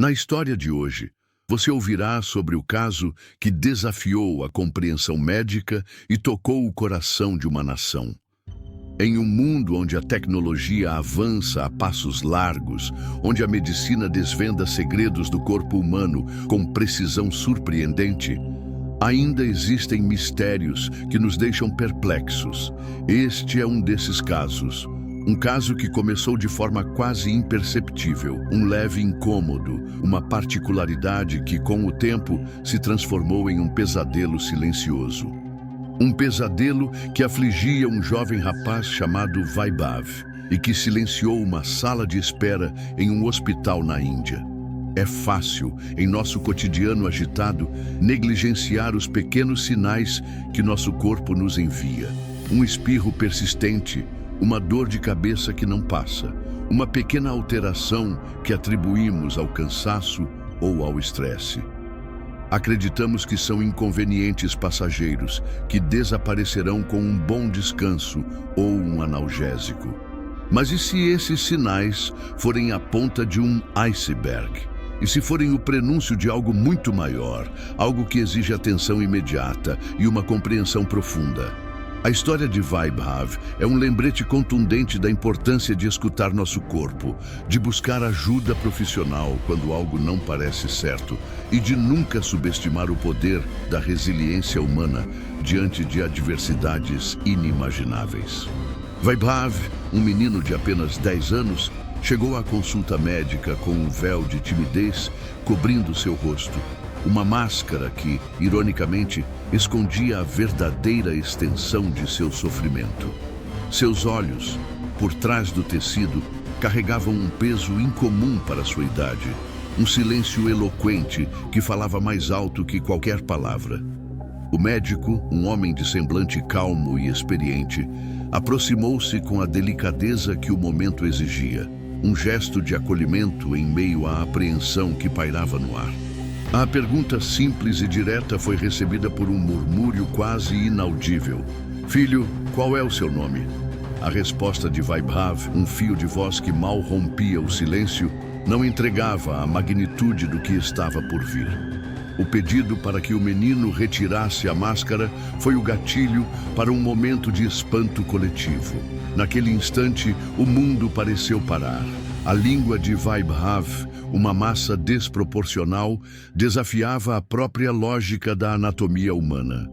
Na história de hoje, você ouvirá sobre o caso que desafiou a compreensão médica e tocou o coração de uma nação. Em um mundo onde a tecnologia avança a passos largos, onde a medicina desvenda segredos do corpo humano com precisão surpreendente, ainda existem mistérios que nos deixam perplexos. Este é um desses casos. Um caso que começou de forma quase imperceptível, um leve incômodo, uma particularidade que, com o tempo, se transformou em um pesadelo silencioso. Um pesadelo que afligia um jovem rapaz chamado Vaibhav e que silenciou uma sala de espera em um hospital na Índia. É fácil, em nosso cotidiano agitado, negligenciar os pequenos sinais que nosso corpo nos envia. Um espirro persistente, uma dor de cabeça que não passa, uma pequena alteração que atribuímos ao cansaço ou ao estresse. Acreditamos que são inconvenientes passageiros que desaparecerão com um bom descanso ou um analgésico. Mas e se esses sinais forem a ponta de um iceberg? E se forem o prenúncio de algo muito maior, algo que exige atenção imediata e uma compreensão profunda? A história de Vaibhav é um lembrete contundente da importância de escutar nosso corpo, de buscar ajuda profissional quando algo não parece certo e de nunca subestimar o poder da resiliência humana diante de adversidades inimagináveis. Vaibhav, um menino de apenas 10 anos, chegou à consulta médica com um véu de timidez cobrindo seu rosto. Uma máscara que, ironicamente, escondia a verdadeira extensão de seu sofrimento. Seus olhos, por trás do tecido, carregavam um peso incomum para sua idade, um silêncio eloquente que falava mais alto que qualquer palavra. O médico, um homem de semblante calmo e experiente, aproximou-se com a delicadeza que o momento exigia, um gesto de acolhimento em meio à apreensão que pairava no ar. A pergunta simples e direta foi recebida por um murmúrio quase inaudível. "Filho, qual é o seu nome?" A resposta de Vaibhav, um fio de voz que mal rompia o silêncio, não entregava a magnitude do que estava por vir. O pedido para que o menino retirasse a máscara foi o gatilho para um momento de espanto coletivo. Naquele instante, o mundo pareceu parar. A língua de Vaibhav, uma massa desproporcional, desafiava a própria lógica da anatomia humana.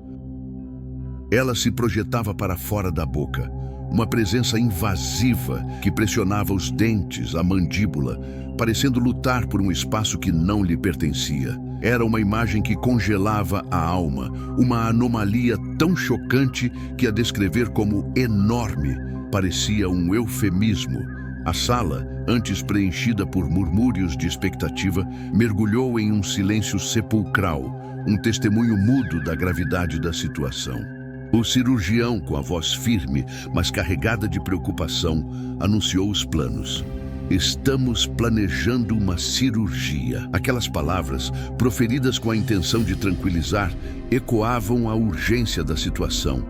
Ela se projetava para fora da boca, uma presença invasiva que pressionava os dentes, a mandíbula, parecendo lutar por um espaço que não lhe pertencia. Era uma imagem que congelava a alma, uma anomalia tão chocante que a descrever como enorme parecia um eufemismo. A sala, antes preenchida por murmúrios de expectativa, mergulhou em um silêncio sepulcral, um testemunho mudo da gravidade da situação. O cirurgião, com a voz firme, mas carregada de preocupação, anunciou os planos. "Estamos planejando uma cirurgia." Aquelas palavras, proferidas com a intenção de tranquilizar, ecoavam a urgência da situação.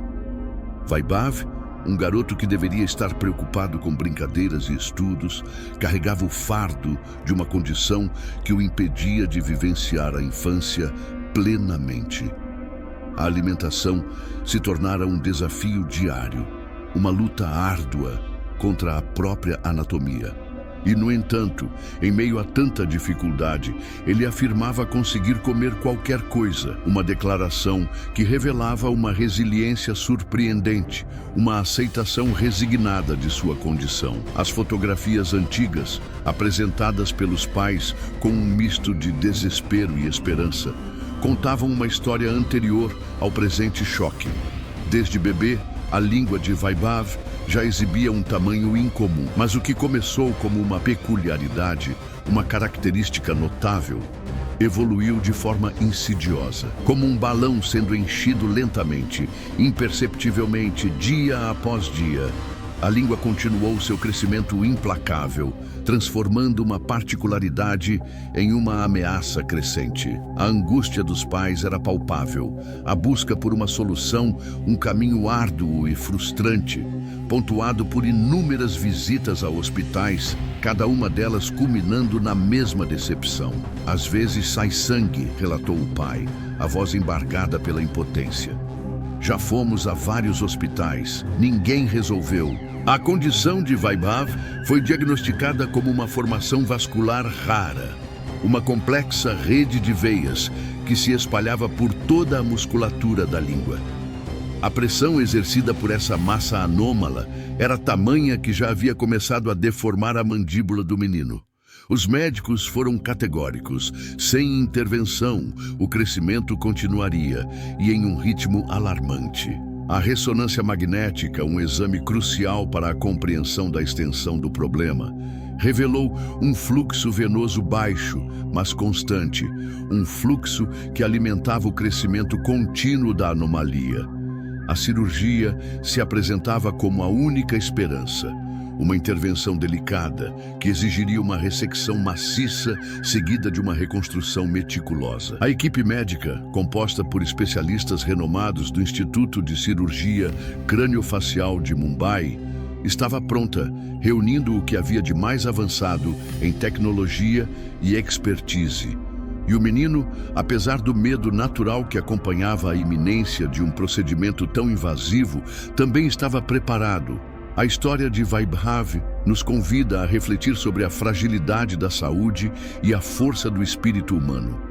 Vaibhav, um garoto que deveria estar preocupado com brincadeiras e estudos, carregava o fardo de uma condição que o impedia de vivenciar a infância plenamente. A alimentação se tornara um desafio diário, uma luta árdua contra a própria anatomia. E, no entanto, em meio a tanta dificuldade, ele afirmava conseguir comer qualquer coisa, uma declaração que revelava uma resiliência surpreendente, uma aceitação resignada de sua condição. As fotografias antigas, apresentadas pelos pais com um misto de desespero e esperança, contavam uma história anterior ao presente choque. Desde bebê, a língua de Vaibhav já exibia um tamanho incomum, mas o que começou como uma peculiaridade, uma característica notável, evoluiu de forma insidiosa, como um balão sendo enchido lentamente, imperceptivelmente, dia após dia. A língua continuou seu crescimento implacável, transformando uma particularidade em uma ameaça crescente. A angústia dos pais era palpável, a busca por uma solução, um caminho árduo e frustrante, pontuado por inúmeras visitas a hospitais, cada uma delas culminando na mesma decepção. Às vezes sai sangue, relatou o pai, a voz embargada pela impotência. Já fomos a vários hospitais, ninguém resolveu. A condição de Vaibhav foi diagnosticada como uma formação vascular rara, uma complexa rede de veias que se espalhava por toda a musculatura da língua. A pressão exercida por essa massa anômala era tamanha que já havia começado a deformar a mandíbula do menino. Os médicos foram categóricos. Sem intervenção, o crescimento continuaria e em um ritmo alarmante. A ressonância magnética, um exame crucial para a compreensão da extensão do problema, revelou um fluxo venoso baixo, mas constante, um fluxo que alimentava o crescimento contínuo da anomalia. A cirurgia se apresentava como a única esperança. Uma intervenção delicada que exigiria uma ressecção maciça seguida de uma reconstrução meticulosa. A equipe médica, composta por especialistas renomados do Instituto de Cirurgia Crâniofacial de Mumbai, estava pronta, reunindo o que havia de mais avançado em tecnologia e expertise. E o menino, apesar do medo natural que acompanhava a iminência de um procedimento tão invasivo, também estava preparado. A história de Vaibhav nos convida a refletir sobre a fragilidade da saúde e a força do espírito humano.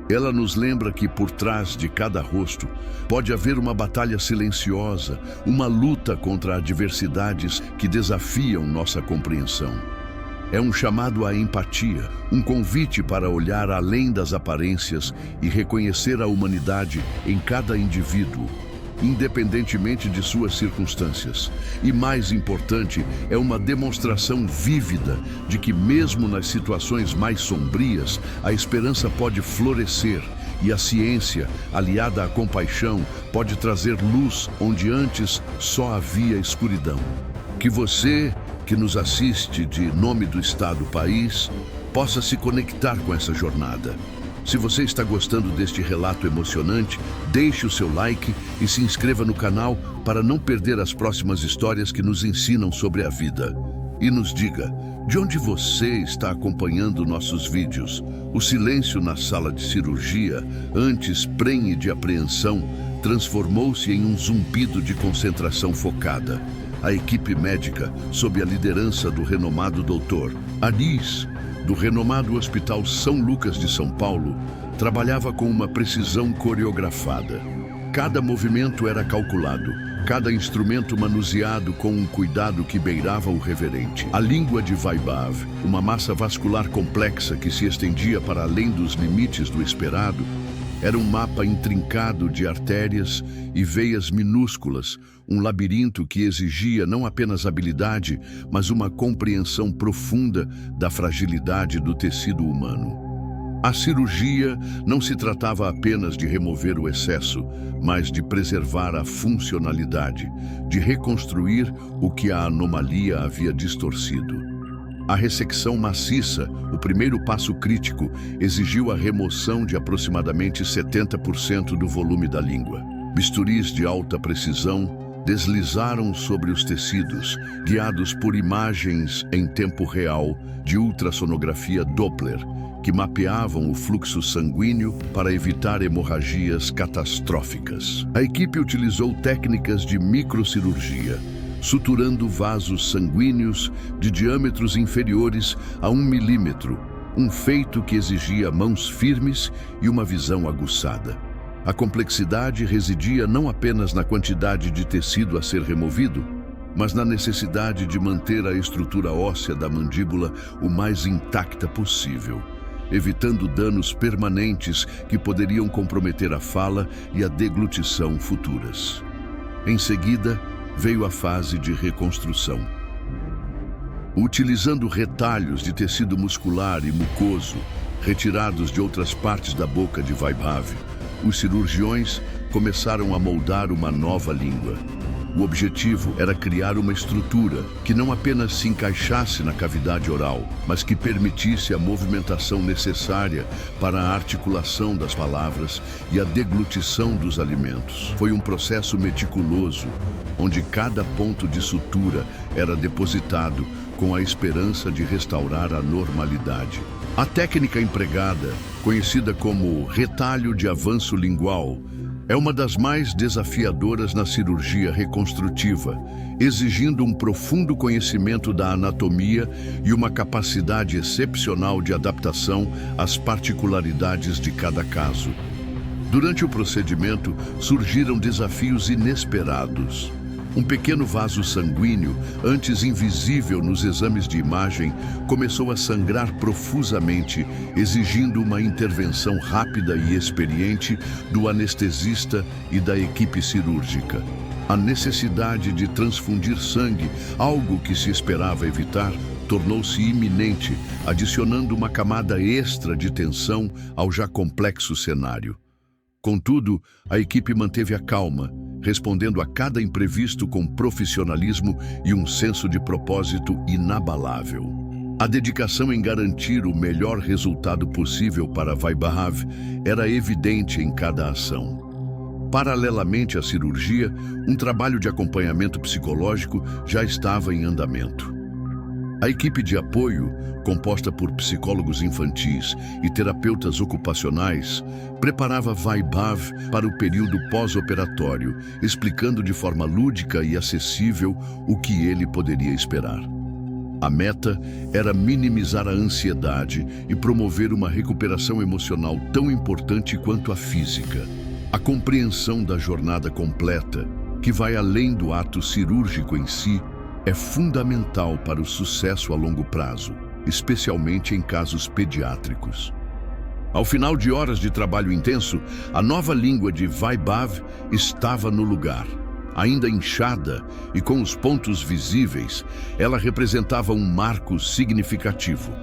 Ela nos lembra que por trás de cada rosto pode haver uma batalha silenciosa, uma luta contra adversidades que desafiam nossa compreensão. É um chamado à empatia, um convite para olhar além das aparências e reconhecer a humanidade em cada indivíduo, independentemente de suas circunstâncias. E mais importante, é uma demonstração vívida de que mesmo nas situações mais sombrias, a esperança pode florescer e a ciência, aliada à compaixão, pode trazer luz onde antes só havia escuridão. Que você, que nos assiste de nome do Estado-país, possa se conectar com essa jornada. Se você está gostando deste relato emocionante, deixe o seu like e se inscreva no canal para não perder as próximas histórias que nos ensinam sobre a vida. E nos diga, de onde você está acompanhando nossos vídeos? O silêncio na sala de cirurgia, antes prenhe de apreensão, transformou-se em um zumbido de concentração focada. A equipe médica, sob a liderança do renomado Dr. Anis, do renomado Hospital São Lucas de São Paulo, trabalhava com uma precisão coreografada. Cada movimento era calculado, cada instrumento manuseado com um cuidado que beirava o reverente. A língua de Vaibhav, uma massa vascular complexa que se estendia para além dos limites do esperado, era um mapa intrincado de artérias e veias minúsculas, um labirinto que exigia não apenas habilidade, mas uma compreensão profunda da fragilidade do tecido humano. A cirurgia não se tratava apenas de remover o excesso, mas de preservar a funcionalidade, de reconstruir o que a anomalia havia distorcido. A ressecção maciça, o primeiro passo crítico, exigiu a remoção de aproximadamente 70% do volume da língua. Bisturis de alta precisão deslizaram sobre os tecidos, guiados por imagens em tempo real de ultrassonografia Doppler, que mapeavam o fluxo sanguíneo para evitar hemorragias catastróficas. A equipe utilizou técnicas de microcirurgia, suturando vasos sanguíneos de diâmetros inferiores a 1 milímetro, um feito que exigia mãos firmes e uma visão aguçada. A complexidade residia não apenas na quantidade de tecido a ser removido, mas na necessidade de manter a estrutura óssea da mandíbula o mais intacta possível, evitando danos permanentes que poderiam comprometer a fala e a deglutição futuras. Em seguida, veio a fase de reconstrução. Utilizando retalhos de tecido muscular e mucoso, retirados de outras partes da boca de Vaibhav, os cirurgiões começaram a moldar uma nova língua. O objetivo era criar uma estrutura que não apenas se encaixasse na cavidade oral, mas que permitisse a movimentação necessária para a articulação das palavras e a deglutição dos alimentos. Foi um processo meticuloso, onde cada ponto de sutura era depositado com a esperança de restaurar a normalidade. A técnica empregada, conhecida como retalho de avanço lingual, é uma das mais desafiadoras na cirurgia reconstrutiva, exigindo um profundo conhecimento da anatomia e uma capacidade excepcional de adaptação às particularidades de cada caso. Durante o procedimento, surgiram desafios inesperados. Um pequeno vaso sanguíneo, antes invisível nos exames de imagem, começou a sangrar profusamente, exigindo uma intervenção rápida e experiente do anestesista e da equipe cirúrgica. A necessidade de transfundir sangue, algo que se esperava evitar, tornou-se iminente, adicionando uma camada extra de tensão ao já complexo cenário. Contudo, a equipe manteve a calma, respondendo a cada imprevisto com profissionalismo e um senso de propósito inabalável. A dedicação em garantir o melhor resultado possível para Vaibhav era evidente em cada ação. Paralelamente à cirurgia, um trabalho de acompanhamento psicológico já estava em andamento. A equipe de apoio, composta por psicólogos infantis e terapeutas ocupacionais, preparava Vaibhav para o período pós-operatório, explicando de forma lúdica e acessível o que ele poderia esperar. A meta era minimizar a ansiedade e promover uma recuperação emocional tão importante quanto a física. A compreensão da jornada completa, que vai além do ato cirúrgico em si, é fundamental para o sucesso a longo prazo, especialmente em casos pediátricos. Ao final de horas de trabalho intenso, a nova língua de Vaibhav estava no lugar. Ainda inchada e com os pontos visíveis, ela representava um marco significativo.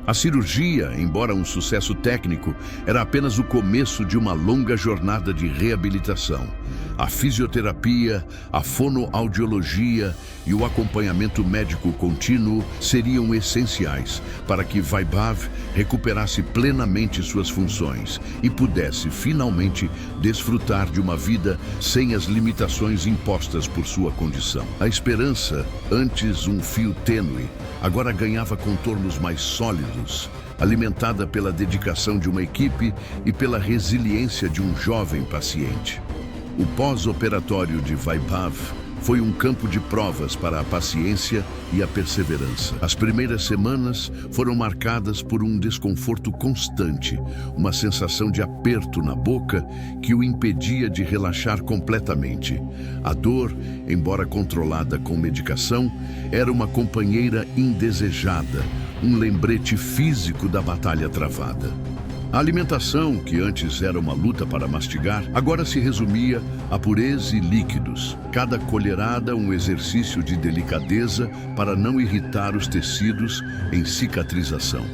A cirurgia, embora um sucesso técnico, era apenas o começo de uma longa jornada de reabilitação. A fisioterapia, a fonoaudiologia e o acompanhamento médico contínuo seriam essenciais para que Vaibhav recuperasse plenamente suas funções e pudesse finalmente desfrutar de uma vida sem as limitações impostas por sua condição. A esperança, antes um fio tênue, agora ganhava contornos mais sólidos, alimentada pela dedicação de uma equipe e pela resiliência de um jovem paciente. O pós-operatório de Vaibhav foi um campo de provas para a paciência e a perseverança. As primeiras semanas foram marcadas por um desconforto constante, uma sensação de aperto na boca que o impedia de relaxar completamente. A dor, embora controlada com medicação, era uma companheira indesejada, um lembrete físico da batalha travada. A alimentação, que antes era uma luta para mastigar, agora se resumia a purês e líquidos. Cada colherada um exercício de delicadeza para não irritar os tecidos em cicatrização.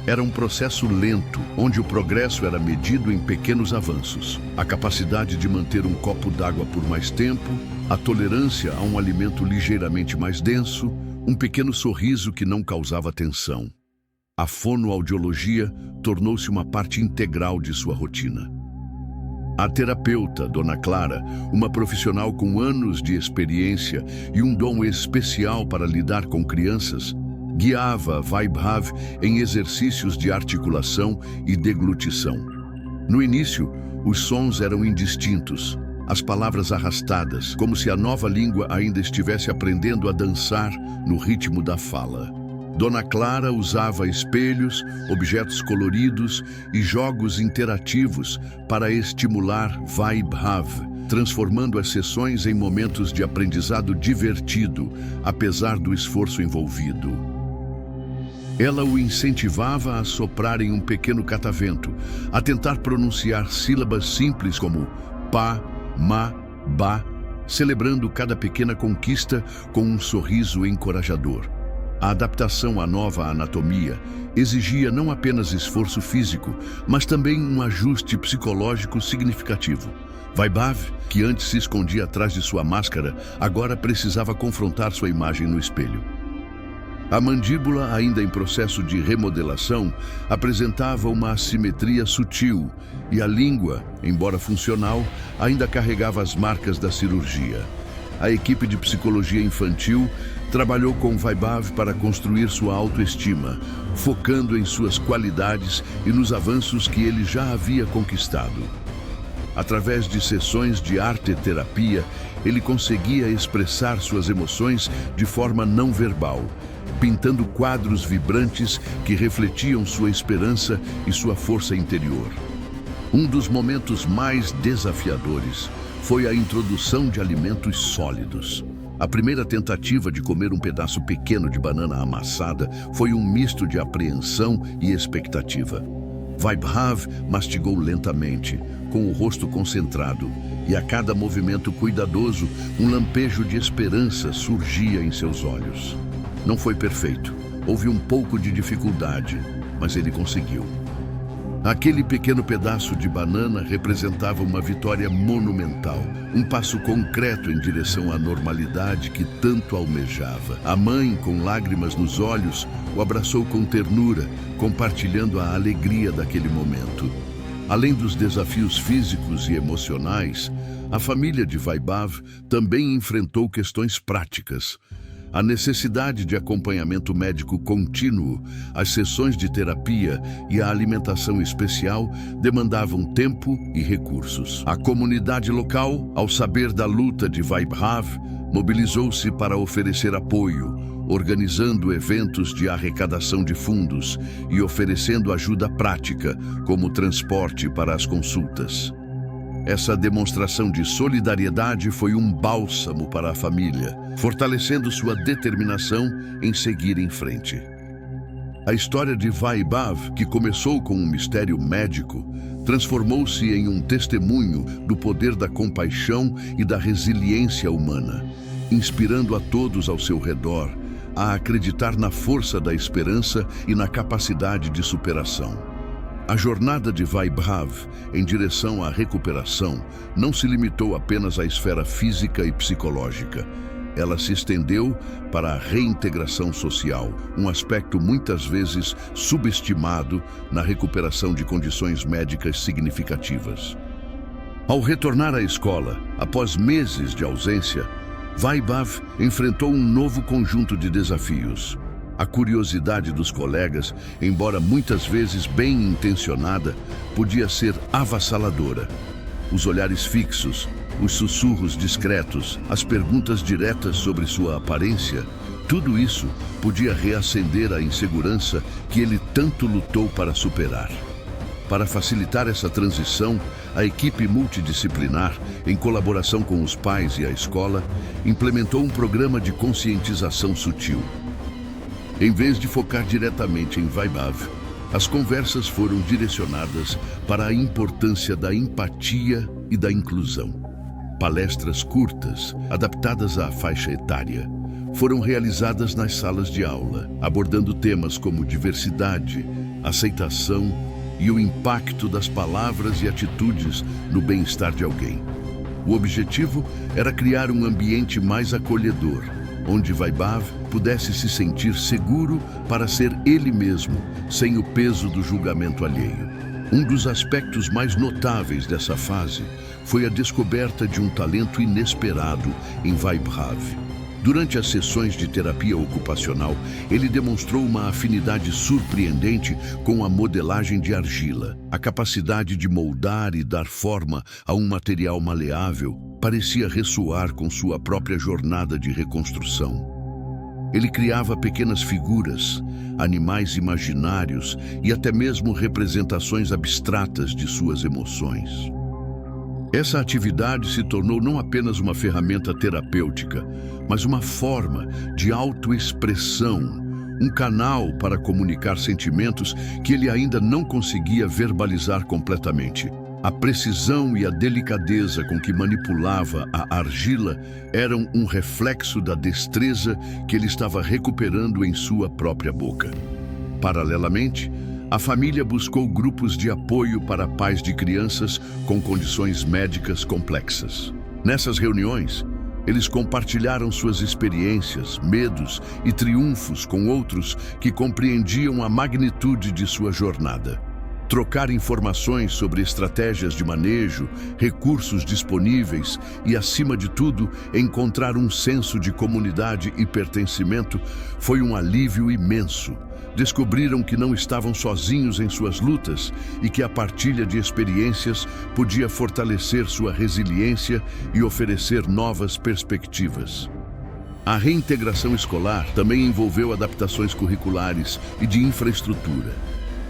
Era um processo lento, onde o progresso era medido em pequenos avanços. A capacidade de manter um copo d'água por mais tempo, a tolerância a um alimento ligeiramente mais denso, um pequeno sorriso que não causava tensão. A fonoaudiologia tornou-se uma parte integral de sua rotina. A terapeuta, Dona Clara, uma profissional com anos de experiência e um dom especial para lidar com crianças, guiava Vaibhav em exercícios de articulação e deglutição. No início, os sons eram indistintos, as palavras arrastadas, como se a nova língua ainda estivesse aprendendo a dançar no ritmo da fala. Dona Clara usava espelhos, objetos coloridos e jogos interativos para estimular Vaibhav, transformando as sessões em momentos de aprendizado divertido, apesar do esforço envolvido. Ela o incentivava a soprar em um pequeno catavento, a tentar pronunciar sílabas simples como pá, ma, ba, celebrando cada pequena conquista com um sorriso encorajador. A adaptação à nova anatomia exigia não apenas esforço físico, mas também um ajuste psicológico significativo. Vaibhav, que antes se escondia atrás de sua máscara, agora precisava confrontar sua imagem no espelho. A mandíbula, ainda em processo de remodelação, apresentava uma assimetria sutil e a língua, embora funcional, ainda carregava as marcas da cirurgia. A equipe de psicologia infantil trabalhou com Vaibhav para construir sua autoestima, focando em suas qualidades e nos avanços que ele já havia conquistado. Através de sessões de arte-terapia, ele conseguia expressar suas emoções de forma não verbal, pintando quadros vibrantes que refletiam sua esperança e sua força interior. Um dos momentos mais desafiadores foi a introdução de alimentos sólidos. A primeira tentativa de comer um pedaço pequeno de banana amassada foi um misto de apreensão e expectativa. Vaibhav mastigou lentamente, com o rosto concentrado, e a cada movimento cuidadoso, um lampejo de esperança surgia em seus olhos. Não foi perfeito, houve um pouco de dificuldade, mas ele conseguiu. Aquele pequeno pedaço de banana representava uma vitória monumental, um passo concreto em direção à normalidade que tanto almejava. A mãe, com lágrimas nos olhos, o abraçou com ternura, compartilhando a alegria daquele momento. Além dos desafios físicos e emocionais, a família de Vaibhav também enfrentou questões práticas. A necessidade de acompanhamento médico contínuo, as sessões de terapia e a alimentação especial demandavam tempo e recursos. A comunidade local, ao saber da luta de Vaibhav, mobilizou-se para oferecer apoio, organizando eventos de arrecadação de fundos e oferecendo ajuda prática, como transporte para as consultas. Essa demonstração de solidariedade foi um bálsamo para a família, fortalecendo sua determinação em seguir em frente. A história de Vaibhav, que começou com um mistério médico, transformou-se em um testemunho do poder da compaixão e da resiliência humana, inspirando a todos ao seu redor a acreditar na força da esperança e na capacidade de superação. A jornada de Vaibhav em direção à recuperação não se limitou apenas à esfera física e psicológica. Ela se estendeu para a reintegração social, um aspecto muitas vezes subestimado na recuperação de condições médicas significativas. Ao retornar à escola, após meses de ausência, Vaibhav enfrentou um novo conjunto de desafios. A curiosidade dos colegas, embora muitas vezes bem intencionada, podia ser avassaladora. Os olhares fixos, os sussurros discretos, as perguntas diretas sobre sua aparência, tudo isso podia reacender a insegurança que ele tanto lutou para superar. Para facilitar essa transição, a equipe multidisciplinar, em colaboração com os pais e a escola, implementou um programa de conscientização sutil. Em vez de focar diretamente em Vaibhav, as conversas foram direcionadas para a importância da empatia e da inclusão. Palestras curtas, adaptadas à faixa etária, foram realizadas nas salas de aula, abordando temas como diversidade, aceitação e o impacto das palavras e atitudes no bem-estar de alguém. O objetivo era criar um ambiente mais acolhedor, onde Vaibhav pudesse se sentir seguro para ser ele mesmo, sem o peso do julgamento alheio. Um dos aspectos mais notáveis dessa fase foi a descoberta de um talento inesperado em Vaibhav. Durante as sessões de terapia ocupacional, ele demonstrou uma afinidade surpreendente com a modelagem de argila. A capacidade de moldar e dar forma a um material maleável parecia ressoar com sua própria jornada de reconstrução. Ele criava pequenas figuras, animais imaginários e até mesmo representações abstratas de suas emoções. Essa atividade se tornou não apenas uma ferramenta terapêutica, mas uma forma de autoexpressão, um canal para comunicar sentimentos que ele ainda não conseguia verbalizar completamente. A precisão e a delicadeza com que manipulava a argila eram um reflexo da destreza que ele estava recuperando em sua própria boca. Paralelamente, a família buscou grupos de apoio para pais de crianças com condições médicas complexas. Nessas reuniões, eles compartilharam suas experiências, medos e triunfos com outros que compreendiam a magnitude de sua jornada. Trocar informações sobre estratégias de manejo, recursos disponíveis e, acima de tudo, encontrar um senso de comunidade e pertencimento foi um alívio imenso. Descobriram que não estavam sozinhos em suas lutas e que a partilha de experiências podia fortalecer sua resiliência e oferecer novas perspectivas. A reintegração escolar também envolveu adaptações curriculares e de infraestrutura.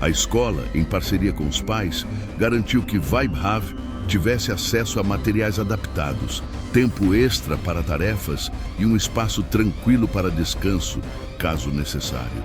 A escola, em parceria com os pais, garantiu que Vaibhav tivesse acesso a materiais adaptados, tempo extra para tarefas e um espaço tranquilo para descanso, caso necessário.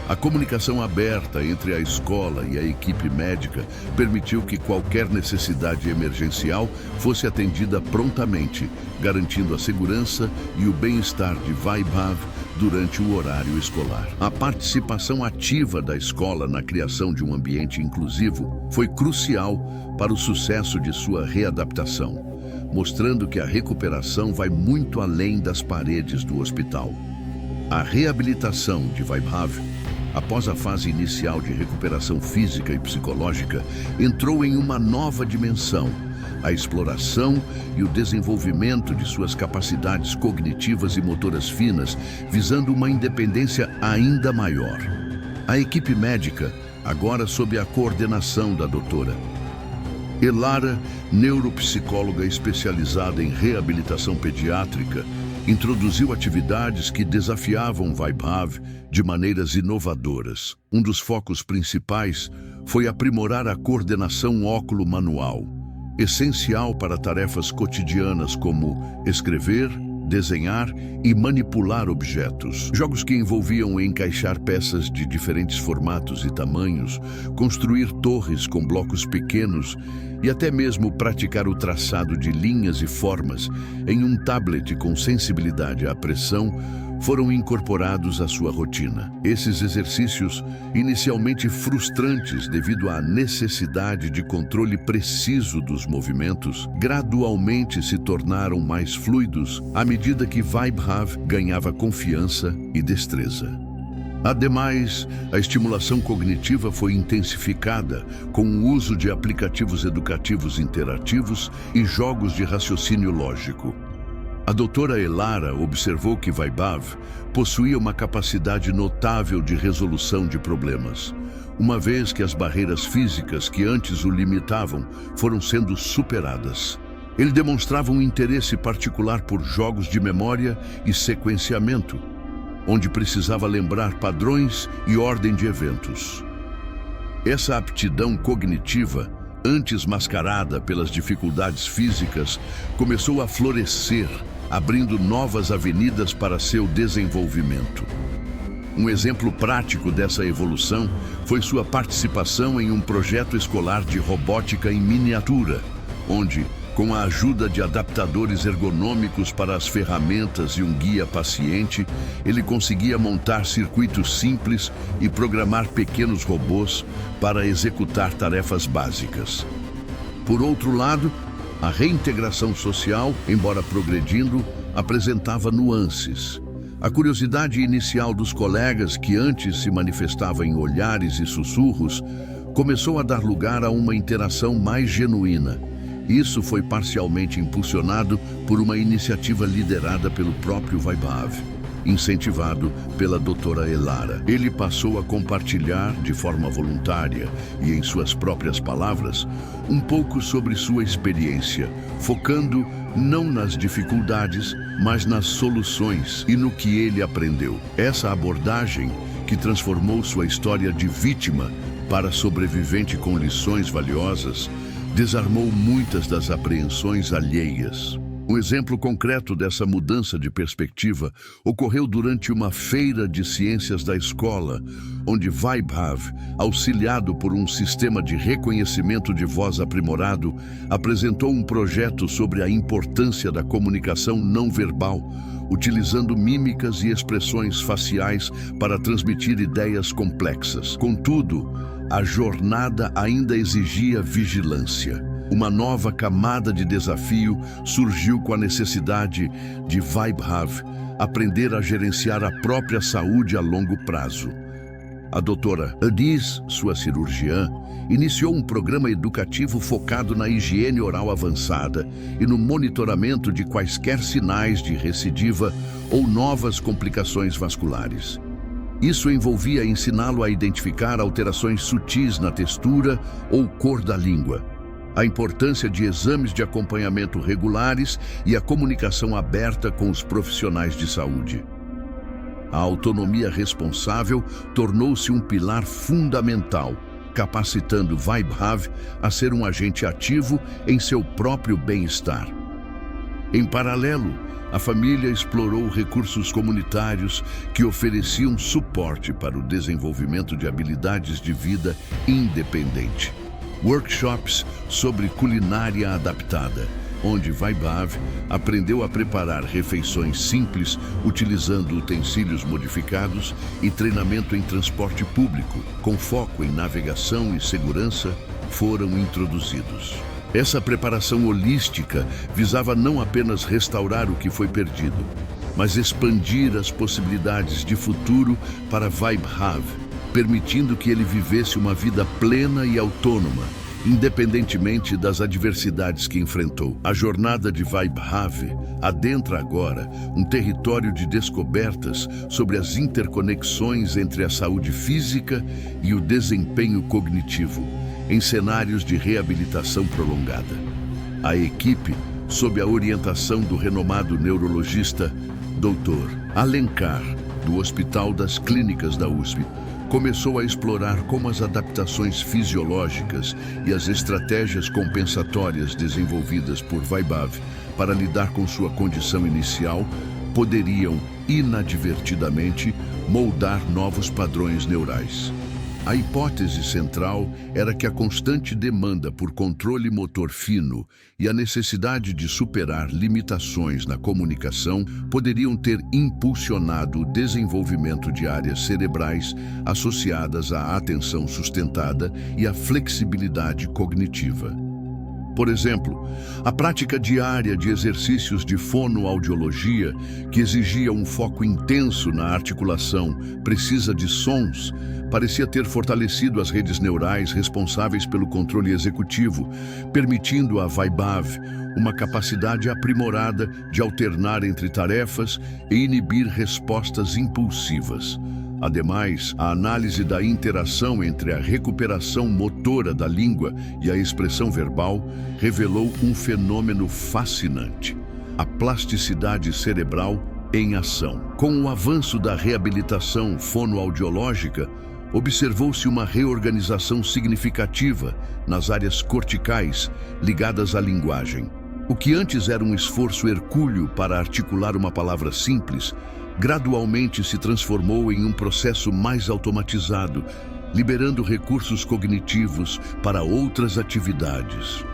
A comunicação aberta entre a escola e a equipe médica permitiu que qualquer necessidade emergencial fosse atendida prontamente, garantindo a segurança e o bem-estar de Vaibhav durante o horário escolar. A participação ativa da escola na criação de um ambiente inclusivo foi crucial para o sucesso de sua readaptação, mostrando que a recuperação vai muito além das paredes do hospital. A reabilitação de Vaibhav, após a fase inicial de recuperação física e psicológica, entrou em uma nova dimensão: a exploração e o desenvolvimento de suas capacidades cognitivas e motoras finas, visando uma independência ainda maior. A equipe médica, agora sob a coordenação da doutora Elara, neuropsicóloga especializada em reabilitação pediátrica, introduziu atividades que desafiavam Vaibhav de maneiras inovadoras. Um dos focos principais foi aprimorar a coordenação óculo-manual, essencial para tarefas cotidianas como escrever, desenhar e manipular objetos. Jogos que envolviam encaixar peças de diferentes formatos e tamanhos, construir torres com blocos pequenos e até mesmo praticar o traçado de linhas e formas em um tablet com sensibilidade à pressão foram incorporados à sua rotina. Esses exercícios, inicialmente frustrantes devido à necessidade de controle preciso dos movimentos, gradualmente se tornaram mais fluidos à medida que Vaibhav ganhava confiança e destreza. Ademais, a estimulação cognitiva foi intensificada com o uso de aplicativos educativos interativos e jogos de raciocínio lógico. A doutora Elara observou que Vaibhav possuía uma capacidade notável de resolução de problemas, uma vez que as barreiras físicas que antes o limitavam foram sendo superadas. Ele demonstrava um interesse particular por jogos de memória e sequenciamento, onde precisava lembrar padrões e ordem de eventos. Essa aptidão cognitiva, antes mascarada pelas dificuldades físicas, começou a florescer, abrindo novas avenidas para seu desenvolvimento. Um exemplo prático dessa evolução foi sua participação em um projeto escolar de robótica em miniatura, onde, com a ajuda de adaptadores ergonômicos para as ferramentas e um guia paciente, ele conseguia montar circuitos simples e programar pequenos robôs para executar tarefas básicas. Por outro lado, a reintegração social, embora progredindo, apresentava nuances. A curiosidade inicial dos colegas, que antes se manifestava em olhares e sussurros, começou a dar lugar a uma interação mais genuína. Isso foi parcialmente impulsionado por uma iniciativa liderada pelo próprio Vaibhav, incentivado pela doutora Elara. Ele passou a compartilhar, de forma voluntária e em suas próprias palavras, um pouco sobre sua experiência, focando não nas dificuldades, mas nas soluções e no que ele aprendeu. Essa abordagem, que transformou sua história de vítima para sobrevivente com lições valiosas, desarmou muitas das apreensões alheias. Um exemplo concreto dessa mudança de perspectiva ocorreu durante uma feira de ciências da escola, onde Vaibhav, auxiliado por um sistema de reconhecimento de voz aprimorado, apresentou um projeto sobre a importância da comunicação não verbal, utilizando mímicas e expressões faciais para transmitir ideias complexas. Contudo, a jornada ainda exigia vigilância. Uma nova camada de desafio surgiu com a necessidade de Vaibhav aprender a gerenciar a própria saúde a longo prazo. A doutora Adiz, sua cirurgiã, iniciou um programa educativo focado na higiene oral avançada e no monitoramento de quaisquer sinais de recidiva ou novas complicações vasculares. Isso envolvia ensiná-lo a identificar alterações sutis na textura ou cor da língua, a importância de exames de acompanhamento regulares e a comunicação aberta com os profissionais de saúde. A autonomia responsável tornou-se um pilar fundamental, capacitando Vaibhav a ser um agente ativo em seu próprio bem-estar. Em paralelo, a família explorou recursos comunitários que ofereciam suporte para o desenvolvimento de habilidades de vida independente. Workshops sobre culinária adaptada, onde Vaibhav aprendeu a preparar refeições simples utilizando utensílios modificados e treinamento em transporte público, com foco em navegação e segurança, foram introduzidos. Essa preparação holística visava não apenas restaurar o que foi perdido, mas expandir as possibilidades de futuro para Vaibhav, permitindo que ele vivesse uma vida plena e autônoma, independentemente das adversidades que enfrentou. A jornada de Vaibhav adentra agora um território de descobertas sobre as interconexões entre a saúde física e o desempenho cognitivo, em cenários de reabilitação prolongada. A equipe, sob a orientação do renomado neurologista Dr. Alencar, do Hospital das Clínicas da USP, começou a explorar como as adaptações fisiológicas e as estratégias compensatórias desenvolvidas por Vaibhav para lidar com sua condição inicial poderiam, inadvertidamente, moldar novos padrões neurais. A hipótese central era que a constante demanda por controle motor fino e a necessidade de superar limitações na comunicação poderiam ter impulsionado o desenvolvimento de áreas cerebrais associadas à atenção sustentada e à flexibilidade cognitiva. Por exemplo, a prática diária de exercícios de fonoaudiologia, que exigia um foco intenso na articulação precisa de sons, parecia ter fortalecido as redes neurais responsáveis pelo controle executivo, permitindo a Vaibhav uma capacidade aprimorada de alternar entre tarefas e inibir respostas impulsivas. Ademais, a análise da interação entre a recuperação motora da língua e a expressão verbal revelou um fenômeno fascinante: a plasticidade cerebral em ação. Com o avanço da reabilitação fonoaudiológica, observou-se uma reorganização significativa nas áreas corticais ligadas à linguagem. O que antes era um esforço hercúleo para articular uma palavra simples, gradualmente se transformou em um processo mais automatizado, liberando recursos cognitivos para outras atividades.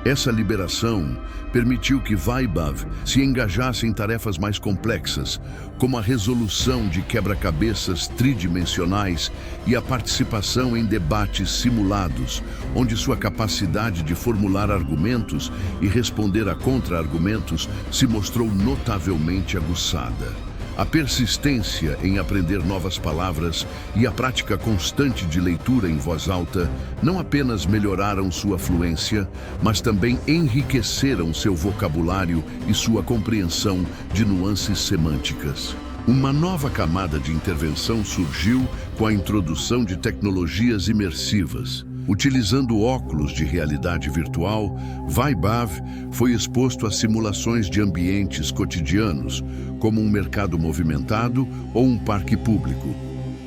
Essa liberação permitiu que Vaibhav se engajasse em tarefas mais complexas, como a resolução de quebra-cabeças tridimensionais e a participação em debates simulados, onde sua capacidade de formular argumentos e responder a contra-argumentos se mostrou notavelmente aguçada. A persistência em aprender novas palavras e a prática constante de leitura em voz alta não apenas melhoraram sua fluência, mas também enriqueceram seu vocabulário e sua compreensão de nuances semânticas. Uma nova camada de intervenção surgiu com a introdução de tecnologias imersivas. Utilizando óculos de realidade virtual, Vaibhav foi exposto a simulações de ambientes cotidianos, como um mercado movimentado ou um parque público.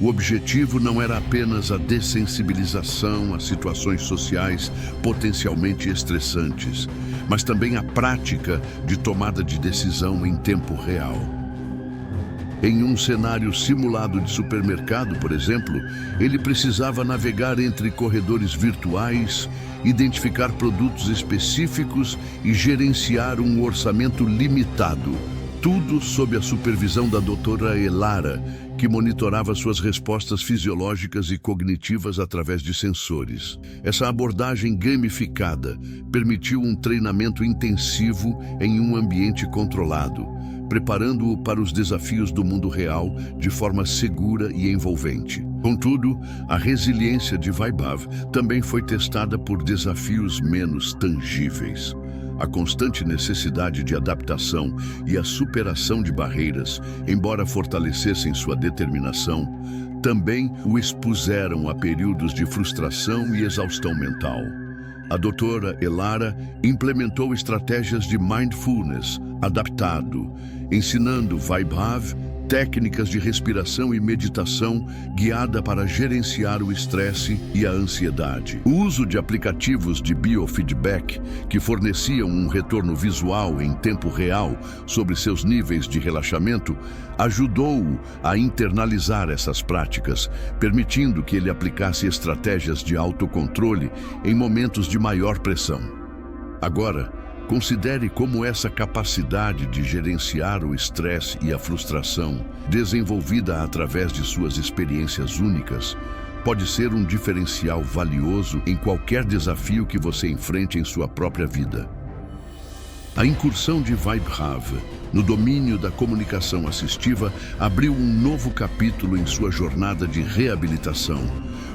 O objetivo não era apenas a dessensibilização a situações sociais potencialmente estressantes, mas também a prática de tomada de decisão em tempo real. Em um cenário simulado de supermercado, por exemplo, ele precisava navegar entre corredores virtuais, identificar produtos específicos e gerenciar um orçamento limitado. Tudo sob a supervisão da doutora Elara, que monitorava suas respostas fisiológicas e cognitivas através de sensores. Essa abordagem gamificada permitiu um treinamento intensivo em um ambiente controlado, preparando-o para os desafios do mundo real de forma segura e envolvente. Contudo, a resiliência de Vaibhav também foi testada por desafios menos tangíveis. A constante necessidade de adaptação e a superação de barreiras, embora fortalecessem sua determinação, também o expuseram a períodos de frustração e exaustão mental. A doutora Elara implementou estratégias de mindfulness adaptado, ensinando Vaibhav técnicas de respiração e meditação guiada para gerenciar o estresse e a ansiedade. O uso de aplicativos de biofeedback que forneciam um retorno visual em tempo real sobre seus níveis de relaxamento ajudou-o a internalizar essas práticas, permitindo que ele aplicasse estratégias de autocontrole em momentos de maior pressão. Agora, considere como essa capacidade de gerenciar o estresse e a frustração, desenvolvida através de suas experiências únicas, pode ser um diferencial valioso em qualquer desafio que você enfrente em sua própria vida. A incursão de Vaibhav no domínio da comunicação assistiva abriu um novo capítulo em sua jornada de reabilitação,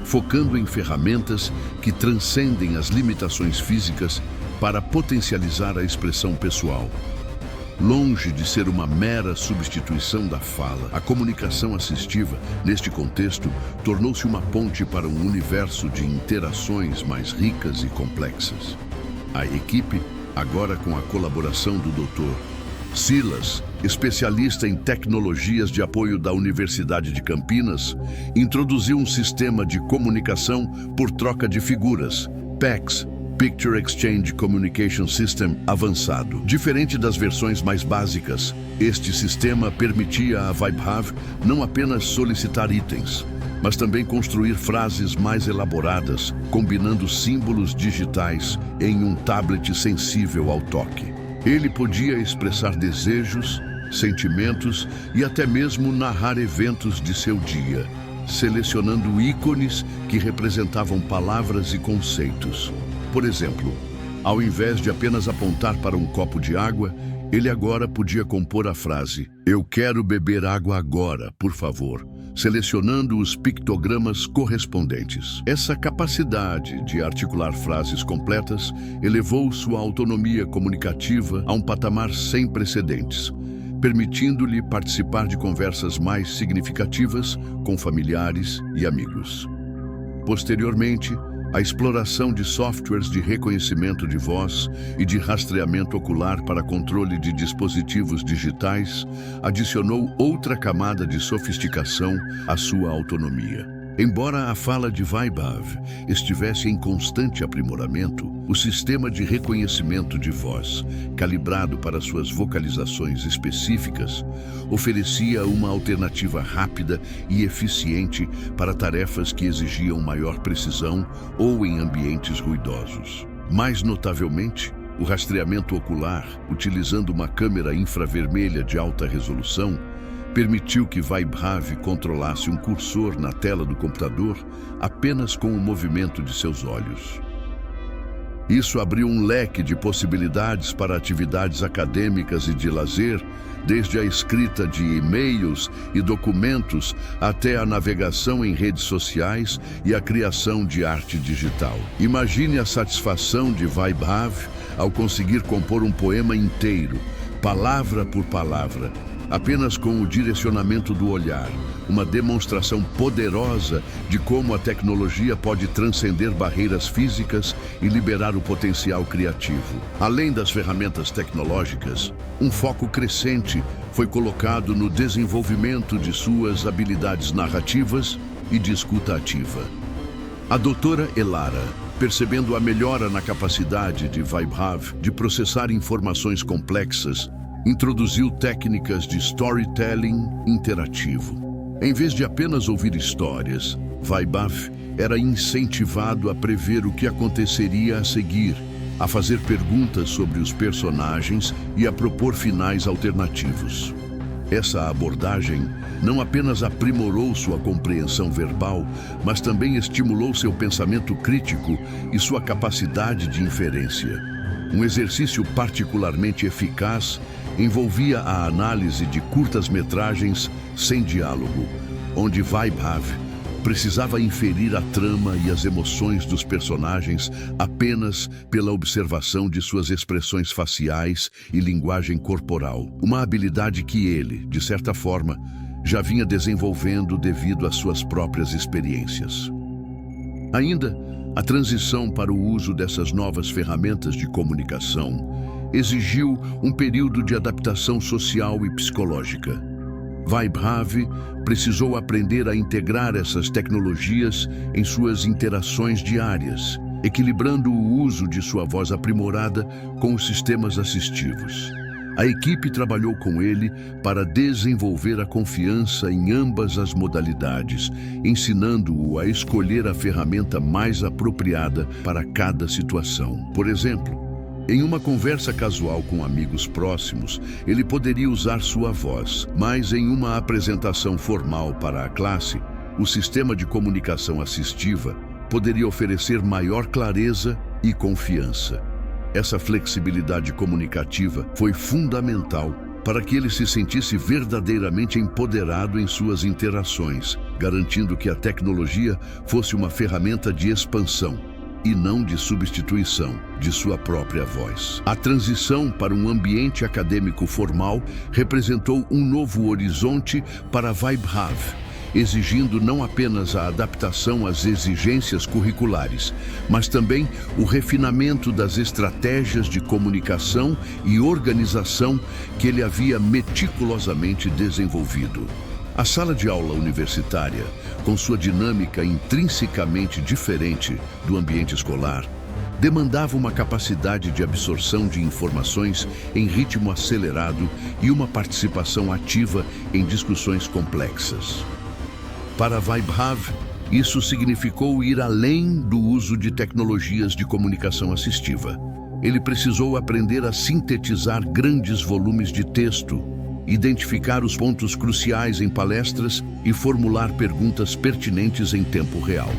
focando em ferramentas que transcendem as limitações físicas para potencializar a expressão pessoal. Longe de ser uma mera substituição da fala, a comunicação assistiva, neste contexto, tornou-se uma ponte para um universo de interações mais ricas e complexas. A equipe, agora com a colaboração do Dr. Silas, especialista em tecnologias de apoio da Universidade de Campinas, introduziu um sistema de comunicação por troca de figuras, PECS, Picture Exchange Communication System avançado. Diferente das versões mais básicas, este sistema permitia a Vaibhav não apenas solicitar itens, mas também construir frases mais elaboradas, combinando símbolos digitais em um tablet sensível ao toque. Ele podia expressar desejos, sentimentos e até mesmo narrar eventos de seu dia, selecionando ícones que representavam palavras e conceitos. Por exemplo, ao invés de apenas apontar para um copo de água, ele agora podia compor a frase "Eu quero beber água agora, por favor", selecionando os pictogramas correspondentes. Essa capacidade de articular frases completas elevou sua autonomia comunicativa a um patamar sem precedentes, permitindo-lhe participar de conversas mais significativas com familiares e amigos. Posteriormente, a exploração de softwares de reconhecimento de voz e de rastreamento ocular para controle de dispositivos digitais adicionou outra camada de sofisticação à sua autonomia. Embora a fala de Vaibhav estivesse em constante aprimoramento, o sistema de reconhecimento de voz, calibrado para suas vocalizações específicas, oferecia uma alternativa rápida e eficiente para tarefas que exigiam maior precisão ou em ambientes ruidosos. Mais notavelmente, o rastreamento ocular, utilizando uma câmera infravermelha de alta resolução, permitiu que Vaibhav controlasse um cursor na tela do computador apenas com o movimento de seus olhos. Isso abriu um leque de possibilidades para atividades acadêmicas e de lazer, desde a escrita de e-mails e documentos até a navegação em redes sociais e a criação de arte digital. Imagine a satisfação de Vaibhav ao conseguir compor um poema inteiro, palavra por palavra, apenas com o direcionamento do olhar, uma demonstração poderosa de como a tecnologia pode transcender barreiras físicas e liberar o potencial criativo. Além das ferramentas tecnológicas, um foco crescente foi colocado no desenvolvimento de suas habilidades narrativas e de escuta ativa. A doutora Elara, percebendo a melhora na capacidade de Vaibhav de processar informações complexas, introduziu técnicas de storytelling interativo. Em vez de apenas ouvir histórias, Vaibhav era incentivado a prever o que aconteceria a seguir, a fazer perguntas sobre os personagens e a propor finais alternativos. Essa abordagem não apenas aprimorou sua compreensão verbal, mas também estimulou seu pensamento crítico e sua capacidade de inferência. Um exercício particularmente eficaz envolvia a análise de curtas-metragens sem diálogo, onde Vaibhav precisava inferir a trama e as emoções dos personagens apenas pela observação de suas expressões faciais e linguagem corporal. Uma habilidade que ele, de certa forma, já vinha desenvolvendo devido às suas próprias experiências. Ainda, a transição para o uso dessas novas ferramentas de comunicação exigiu um período de adaptação social e psicológica. Vaibhav precisou aprender a integrar essas tecnologias em suas interações diárias, equilibrando o uso de sua voz aprimorada com os sistemas assistivos. A equipe trabalhou com ele para desenvolver a confiança em ambas as modalidades, ensinando-o a escolher a ferramenta mais apropriada para cada situação. Por exemplo, em uma conversa casual com amigos próximos, ele poderia usar sua voz, mas em uma apresentação formal para a classe, o sistema de comunicação assistiva poderia oferecer maior clareza e confiança. Essa flexibilidade comunicativa foi fundamental para que ele se sentisse verdadeiramente empoderado em suas interações, garantindo que a tecnologia fosse uma ferramenta de expansão e não de substituição de sua própria voz. A transição para um ambiente acadêmico formal representou um novo horizonte para Vaibhav, exigindo não apenas a adaptação às exigências curriculares, mas também o refinamento das estratégias de comunicação e organização que ele havia meticulosamente desenvolvido. A sala de aula universitária, com sua dinâmica intrinsecamente diferente do ambiente escolar, demandava uma capacidade de absorção de informações em ritmo acelerado e uma participação ativa em discussões complexas. Para Vaibhav, isso significou ir além do uso de tecnologias de comunicação assistiva. Ele precisou aprender a sintetizar grandes volumes de texto, identificar os pontos cruciais em palestras e formular perguntas pertinentes em tempo real.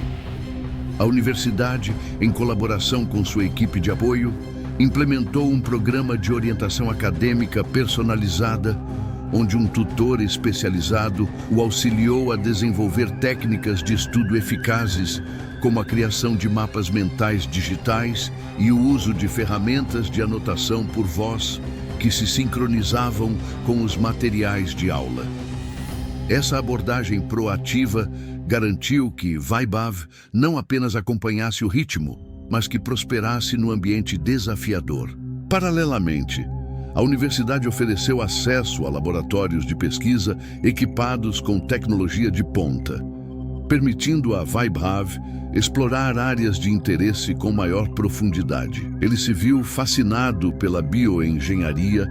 A universidade, em colaboração com sua equipe de apoio, implementou um programa de orientação acadêmica personalizada, onde um tutor especializado o auxiliou a desenvolver técnicas de estudo eficazes, como a criação de mapas mentais digitais e o uso de ferramentas de anotação por voz que se sincronizavam com os materiais de aula. Essa abordagem proativa garantiu que Vaibhav não apenas acompanhasse o ritmo, mas que prosperasse no ambiente desafiador. Paralelamente, a universidade ofereceu acesso a laboratórios de pesquisa equipados com tecnologia de ponta, permitindo a Vaibhav explorar áreas de interesse com maior profundidade. Ele se viu fascinado pela bioengenharia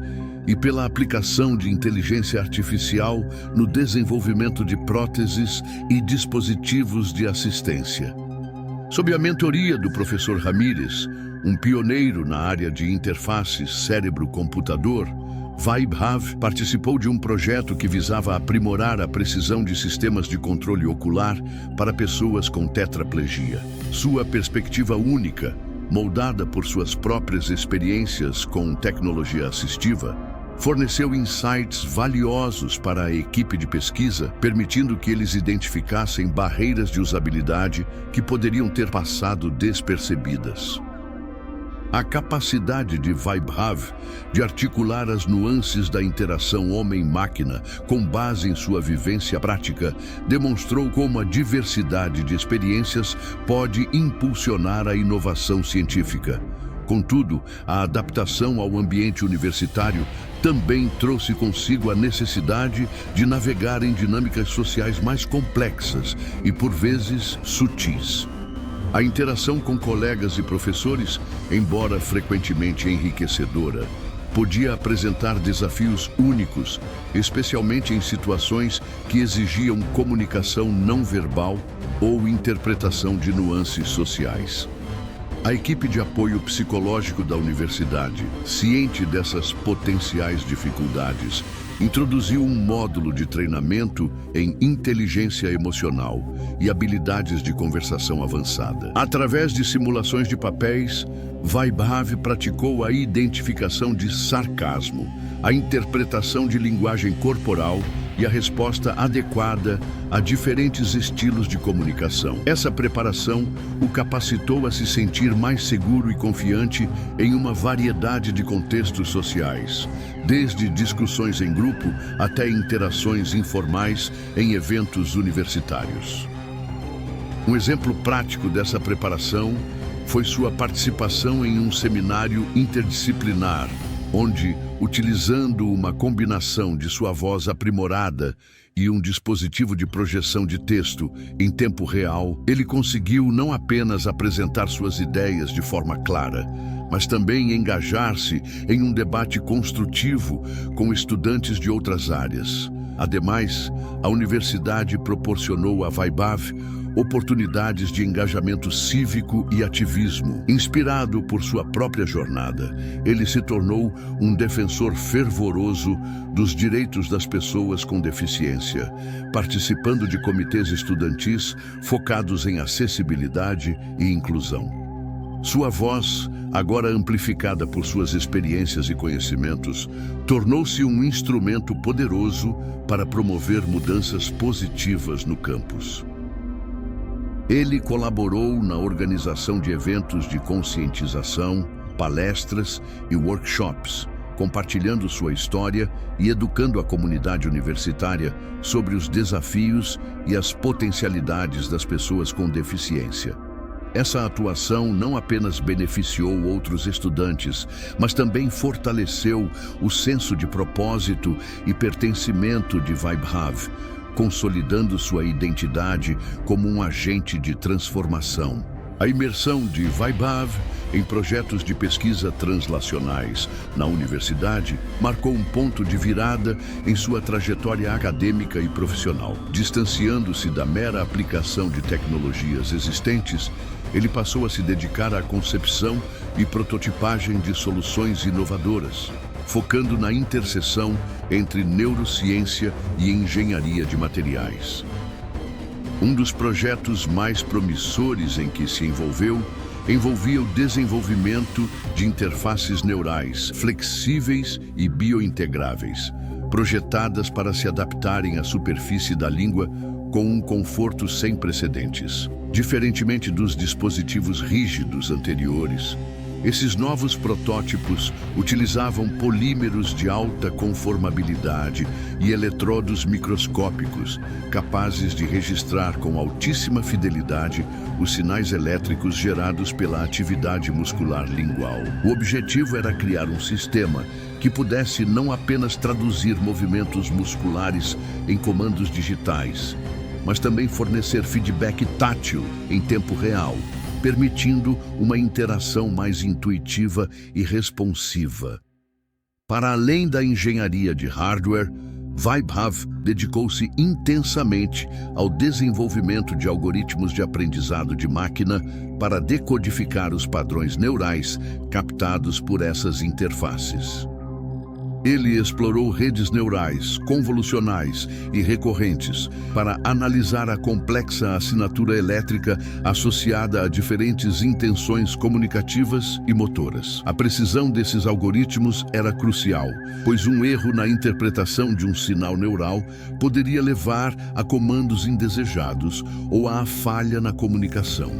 e pela aplicação de inteligência artificial no desenvolvimento de próteses e dispositivos de assistência. Sob a mentoria do professor Ramírez, um pioneiro na área de interfaces cérebro-computador, Vaibhav participou de um projeto que visava aprimorar a precisão de sistemas de controle ocular para pessoas com tetraplegia. Sua perspectiva única, moldada por suas próprias experiências com tecnologia assistiva, forneceu insights valiosos para a equipe de pesquisa, permitindo que eles identificassem barreiras de usabilidade que poderiam ter passado despercebidas. A capacidade de Vaibhav de articular as nuances da interação homem-máquina com base em sua vivência prática demonstrou como a diversidade de experiências pode impulsionar a inovação científica. Contudo, a adaptação ao ambiente universitário também trouxe consigo a necessidade de navegar em dinâmicas sociais mais complexas e, por vezes, sutis. A interação com colegas e professores, embora frequentemente enriquecedora, podia apresentar desafios únicos, especialmente em situações que exigiam comunicação não verbal ou interpretação de nuances sociais. A equipe de apoio psicológico da universidade, ciente dessas potenciais dificuldades, introduziu um módulo de treinamento em inteligência emocional e habilidades de conversação avançada. Através de simulações de papéis, Vaibhav praticou a identificação de sarcasmo, a interpretação de linguagem corporal e a resposta adequada a diferentes estilos de comunicação. Essa preparação o capacitou a se sentir mais seguro e confiante em uma variedade de contextos sociais, desde discussões em grupo até interações informais em eventos universitários. Um exemplo prático dessa preparação foi sua participação em um seminário interdisciplinar, onde, utilizando uma combinação de sua voz aprimorada e um dispositivo de projeção de texto em tempo real, ele conseguiu não apenas apresentar suas ideias de forma clara, mas também engajar-se em um debate construtivo com estudantes de outras áreas. Ademais, a universidade proporcionou a Vaibhav oportunidades de engajamento cívico e ativismo. Inspirado por sua própria jornada, ele se tornou um defensor fervoroso dos direitos das pessoas com deficiência, participando de comitês estudantis focados em acessibilidade e inclusão. Sua voz, agora amplificada por suas experiências e conhecimentos, tornou-se um instrumento poderoso para promover mudanças positivas no campus. Ele colaborou na organização de eventos de conscientização, palestras e workshops, compartilhando sua história e educando a comunidade universitária sobre os desafios e as potencialidades das pessoas com deficiência. Essa atuação não apenas beneficiou outros estudantes, mas também fortaleceu o senso de propósito e pertencimento de Vaibhav, consolidando sua identidade como um agente de transformação. A imersão de Vaibhav em projetos de pesquisa translacionais na universidade marcou um ponto de virada em sua trajetória acadêmica e profissional. Distanciando-se da mera aplicação de tecnologias existentes, ele passou a se dedicar à concepção e prototipagem de soluções inovadoras, focando na interseção entre neurociência e engenharia de materiais. Um dos projetos mais promissores em que se envolvia o desenvolvimento de interfaces neurais flexíveis e biointegráveis, projetadas para se adaptarem à superfície da língua com um conforto sem precedentes. Diferentemente dos dispositivos rígidos anteriores, esses novos protótipos utilizavam polímeros de alta conformabilidade e eletrodos microscópicos, capazes de registrar com altíssima fidelidade os sinais elétricos gerados pela atividade muscular lingual. O objetivo era criar um sistema que pudesse não apenas traduzir movimentos musculares em comandos digitais, mas também fornecer feedback tátil em tempo real, permitindo uma interação mais intuitiva e responsiva. Para além da engenharia de hardware, Vaibhav dedicou-se intensamente ao desenvolvimento de algoritmos de aprendizado de máquina para decodificar os padrões neurais captados por essas interfaces. Ele explorou redes neurais, convolucionais e recorrentes para analisar a complexa assinatura elétrica associada a diferentes intenções comunicativas e motoras. A precisão desses algoritmos era crucial, pois um erro na interpretação de um sinal neural poderia levar a comandos indesejados ou a falha na comunicação.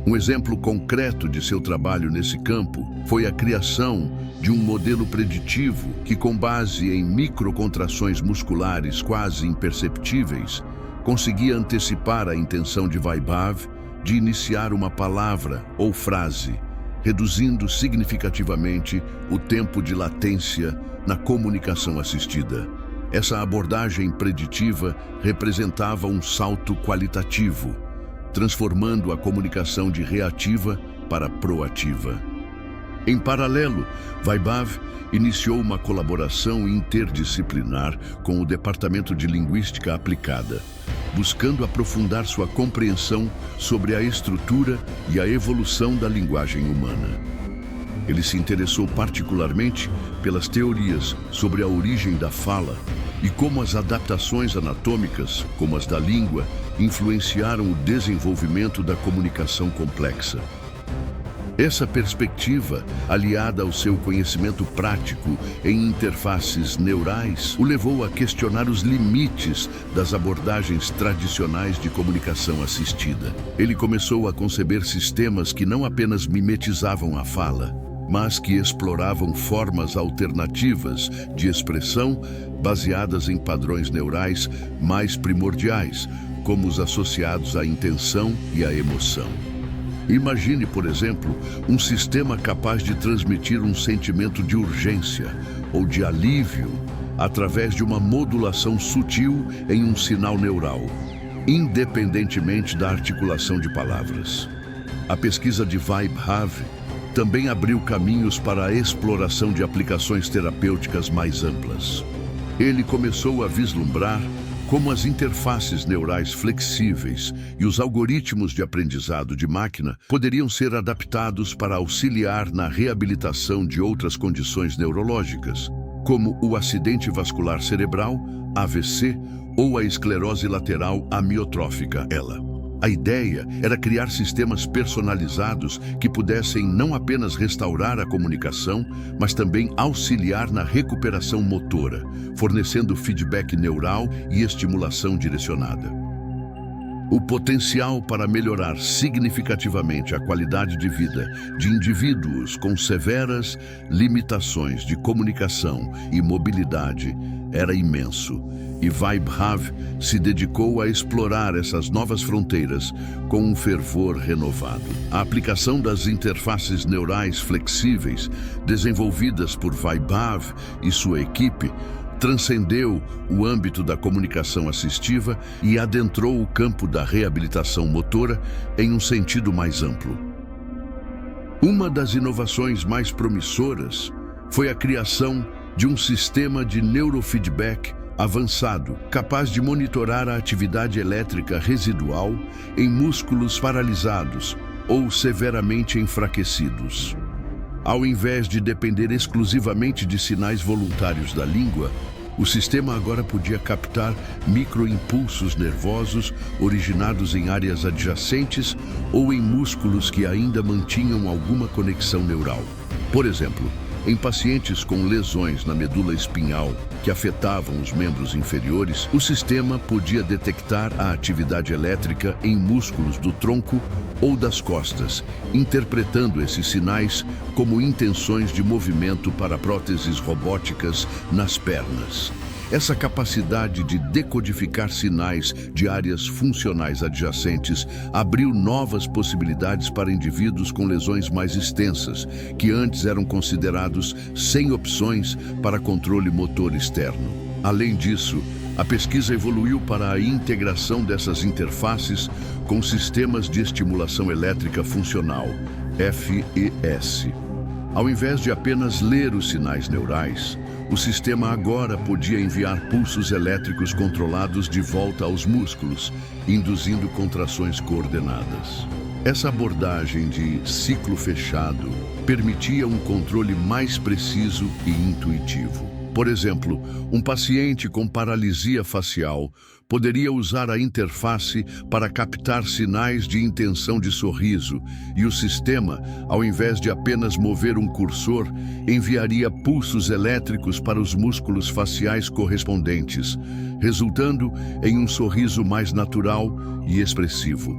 Um exemplo concreto de seu trabalho nesse campo foi a criação de um modelo preditivo que, com base em microcontrações musculares quase imperceptíveis, conseguia antecipar a intenção de Vaibhav de iniciar uma palavra ou frase, reduzindo significativamente o tempo de latência na comunicação assistida. Essa abordagem preditiva representava um salto qualitativo, transformando a comunicação de reativa para proativa. Em paralelo, Vaibhav iniciou uma colaboração interdisciplinar com o Departamento de Linguística Aplicada, buscando aprofundar sua compreensão sobre a estrutura e a evolução da linguagem humana. Ele se interessou particularmente pelas teorias sobre a origem da fala e como as adaptações anatômicas, como as da língua, influenciaram o desenvolvimento da comunicação complexa. Essa perspectiva, aliada ao seu conhecimento prático em interfaces neurais, o levou a questionar os limites das abordagens tradicionais de comunicação assistida. Ele começou a conceber sistemas que não apenas mimetizavam a fala, mas que exploravam formas alternativas de expressão baseadas em padrões neurais mais primordiais, como os associados à intenção e à emoção. Imagine, por exemplo, um sistema capaz de transmitir um sentimento de urgência ou de alívio através de uma modulação sutil em um sinal neural, independentemente da articulação de palavras. A pesquisa de Vaibhav também abriu caminhos para a exploração de aplicações terapêuticas mais amplas. Ele começou a vislumbrar como as interfaces neurais flexíveis e os algoritmos de aprendizado de máquina poderiam ser adaptados para auxiliar na reabilitação de outras condições neurológicas, como o acidente vascular cerebral, AVC, ou a esclerose lateral amiotrófica, ELA. A ideia era criar sistemas personalizados que pudessem não apenas restaurar a comunicação, mas também auxiliar na recuperação motora, fornecendo feedback neural e estimulação direcionada. O potencial para melhorar significativamente a qualidade de vida de indivíduos com severas limitações de comunicação e mobilidade era imenso, e Vaibhav se dedicou a explorar essas novas fronteiras com um fervor renovado. A aplicação das interfaces neurais flexíveis desenvolvidas por Vaibhav e sua equipe transcendeu o âmbito da comunicação assistiva e adentrou o campo da reabilitação motora em um sentido mais amplo. Uma das inovações mais promissoras foi a criação de um sistema de neurofeedback avançado, capaz de monitorar a atividade elétrica residual em músculos paralisados ou severamente enfraquecidos. Ao invés de depender exclusivamente de sinais voluntários da língua, o sistema agora podia captar microimpulsos nervosos originados em áreas adjacentes ou em músculos que ainda mantinham alguma conexão neural. Por exemplo, em pacientes com lesões na medula espinhal que afetavam os membros inferiores, o sistema podia detectar a atividade elétrica em músculos do tronco ou das costas, interpretando esses sinais como intenções de movimento para próteses robóticas nas pernas. Essa capacidade de decodificar sinais de áreas funcionais adjacentes abriu novas possibilidades para indivíduos com lesões mais extensas, que antes eram considerados sem opções para controle motor externo. Além disso, a pesquisa evoluiu para a integração dessas interfaces com sistemas de estimulação elétrica funcional, FES. Ao invés de apenas ler os sinais neurais, o sistema agora podia enviar pulsos elétricos controlados de volta aos músculos, induzindo contrações coordenadas. Essa abordagem de ciclo fechado permitia um controle mais preciso e intuitivo. Por exemplo, um paciente com paralisia facial poderia usar a interface para captar sinais de intenção de sorriso e o sistema, ao invés de apenas mover um cursor, enviaria pulsos elétricos para os músculos faciais correspondentes, resultando em um sorriso mais natural e expressivo.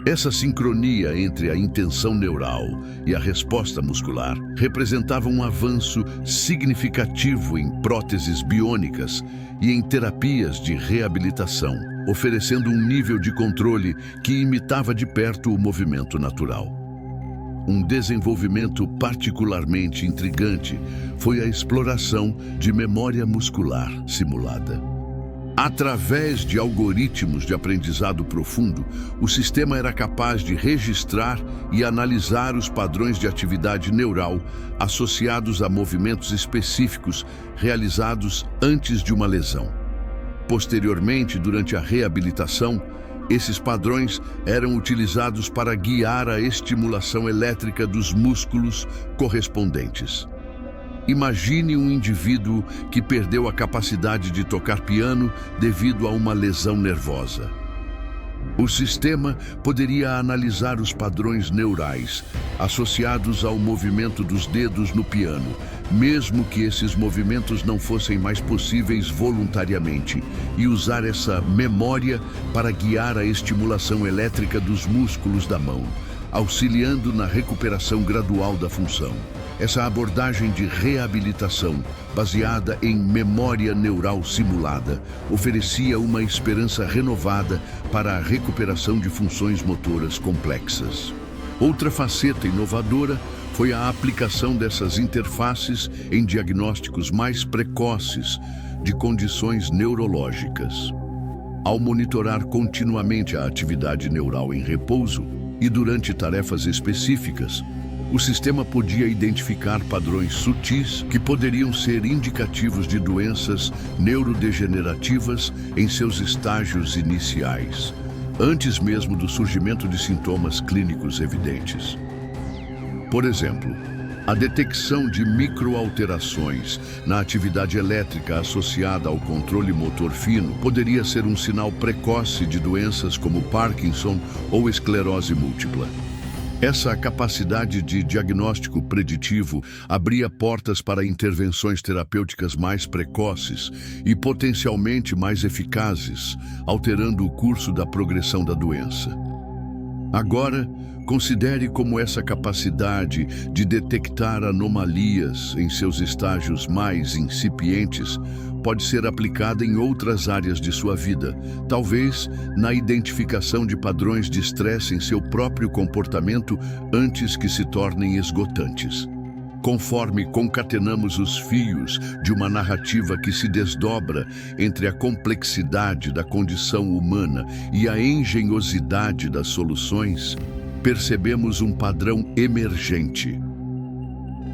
Essa sincronia entre a intenção neural e a resposta muscular representava um avanço significativo em próteses biônicas e em terapias de reabilitação, oferecendo um nível de controle que imitava de perto o movimento natural. Um desenvolvimento particularmente intrigante foi a exploração de memória muscular simulada. Através de algoritmos de aprendizado profundo, o sistema era capaz de registrar e analisar os padrões de atividade neural associados a movimentos específicos realizados antes de uma lesão. Posteriormente, durante a reabilitação, esses padrões eram utilizados para guiar a estimulação elétrica dos músculos correspondentes. Imagine um indivíduo que perdeu a capacidade de tocar piano devido a uma lesão nervosa. O sistema poderia analisar os padrões neurais associados ao movimento dos dedos no piano, mesmo que esses movimentos não fossem mais possíveis voluntariamente, e usar essa memória para guiar a estimulação elétrica dos músculos da mão, auxiliando na recuperação gradual da função. Essa abordagem de reabilitação, baseada em memória neural simulada, oferecia uma esperança renovada para a recuperação de funções motoras complexas. Outra faceta inovadora foi a aplicação dessas interfaces em diagnósticos mais precoces de condições neurológicas. Ao monitorar continuamente a atividade neural em repouso e durante tarefas específicas, o sistema podia identificar padrões sutis que poderiam ser indicativos de doenças neurodegenerativas em seus estágios iniciais, antes mesmo do surgimento de sintomas clínicos evidentes. Por exemplo, a detecção de microalterações na atividade elétrica associada ao controle motor fino poderia ser um sinal precoce de doenças como Parkinson ou esclerose múltipla. Essa capacidade de diagnóstico preditivo abria portas para intervenções terapêuticas mais precoces e potencialmente mais eficazes, alterando o curso da progressão da doença. Agora, considere como essa capacidade de detectar anomalias em seus estágios mais incipientes pode ser aplicada em outras áreas de sua vida, talvez na identificação de padrões de estresse em seu próprio comportamento antes que se tornem esgotantes. Conforme concatenamos os fios de uma narrativa que se desdobra entre a complexidade da condição humana e a engenhosidade das soluções, percebemos um padrão emergente.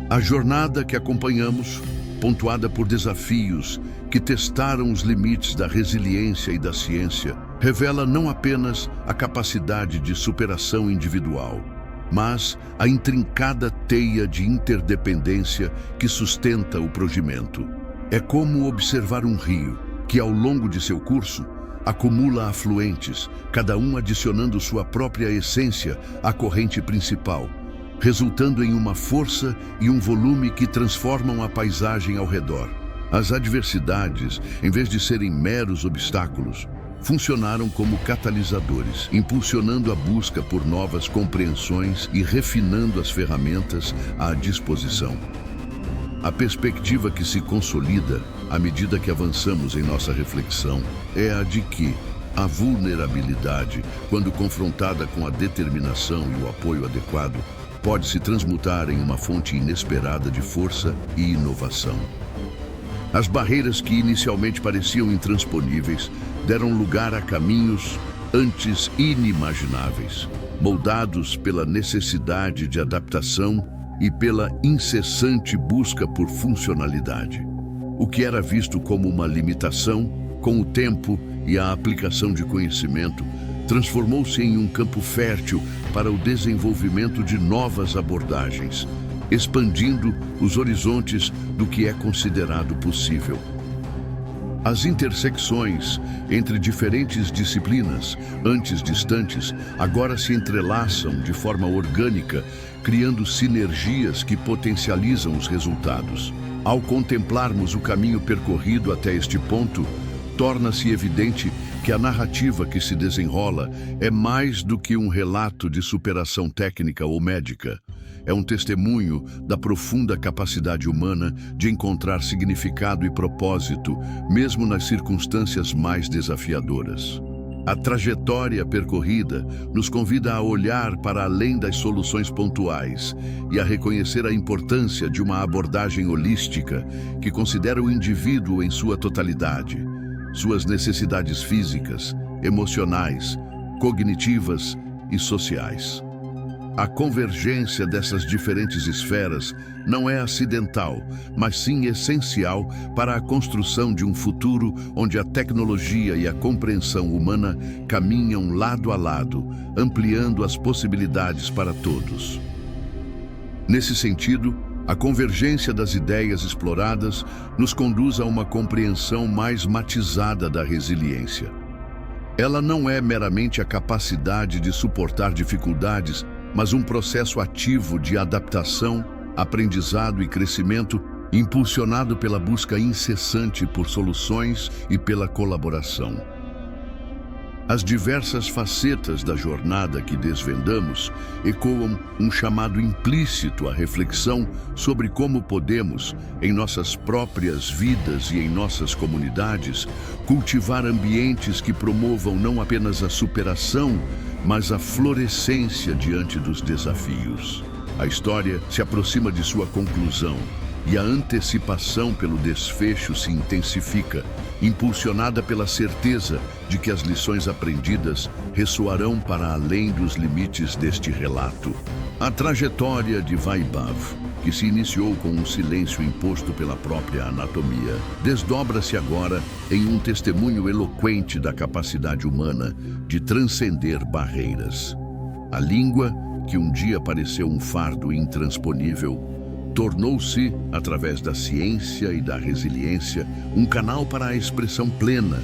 A jornada que acompanhamos, pontuada por desafios que testaram os limites da resiliência e da ciência, revela não apenas a capacidade de superação individual, mas a intrincada teia de interdependência que sustenta o progresso. É como observar um rio que, ao longo de seu curso, acumula afluentes, cada um adicionando sua própria essência à corrente principal, resultando em uma força e um volume que transformam a paisagem ao redor. As adversidades, em vez de serem meros obstáculos, funcionaram como catalisadores, impulsionando a busca por novas compreensões e refinando as ferramentas à disposição. A perspectiva que se consolida à medida que avançamos em nossa reflexão é a de que a vulnerabilidade, quando confrontada com a determinação e o apoio adequado, pode se transmutar em uma fonte inesperada de força e inovação. As barreiras que inicialmente pareciam intransponíveis deram lugar a caminhos antes inimagináveis, moldados pela necessidade de adaptação e pela incessante busca por funcionalidade. O que era visto como uma limitação, com o tempo e a aplicação de conhecimento, transformou-se em um campo fértil para o desenvolvimento de novas abordagens, expandindo os horizontes do que é considerado possível. As intersecções entre diferentes disciplinas, antes distantes, agora se entrelaçam de forma orgânica, criando sinergias que potencializam os resultados. Ao contemplarmos o caminho percorrido até este ponto, torna-se evidente que a narrativa que se desenrola é mais do que um relato de superação técnica ou médica. É um testemunho da profunda capacidade humana de encontrar significado e propósito, mesmo nas circunstâncias mais desafiadoras. A trajetória percorrida nos convida a olhar para além das soluções pontuais e a reconhecer a importância de uma abordagem holística que considera o indivíduo em sua totalidade, suas necessidades físicas, emocionais, cognitivas e sociais. A convergência dessas diferentes esferas não é acidental, mas sim essencial para a construção de um futuro onde a tecnologia e a compreensão humana caminham lado a lado, ampliando as possibilidades para todos. Nesse sentido, a convergência das ideias exploradas nos conduz a uma compreensão mais matizada da resiliência. Ela não é meramente a capacidade de suportar dificuldades, mas um processo ativo de adaptação, aprendizado e crescimento, impulsionado pela busca incessante por soluções e pela colaboração. As diversas facetas da jornada que desvendamos ecoam um chamado implícito à reflexão sobre como podemos, em nossas próprias vidas e em nossas comunidades, cultivar ambientes que promovam não apenas a superação, mas a florescência diante dos desafios. A história se aproxima de sua conclusão e a antecipação pelo desfecho se intensifica, impulsionada pela certeza de que as lições aprendidas ressoarão para além dos limites deste relato. A trajetória de Vaibhav, que se iniciou com um silêncio imposto pela própria anatomia, desdobra-se agora em um testemunho eloquente da capacidade humana de transcender barreiras. A língua, que um dia pareceu um fardo intransponível, tornou-se, através da ciência e da resiliência, um canal para a expressão plena,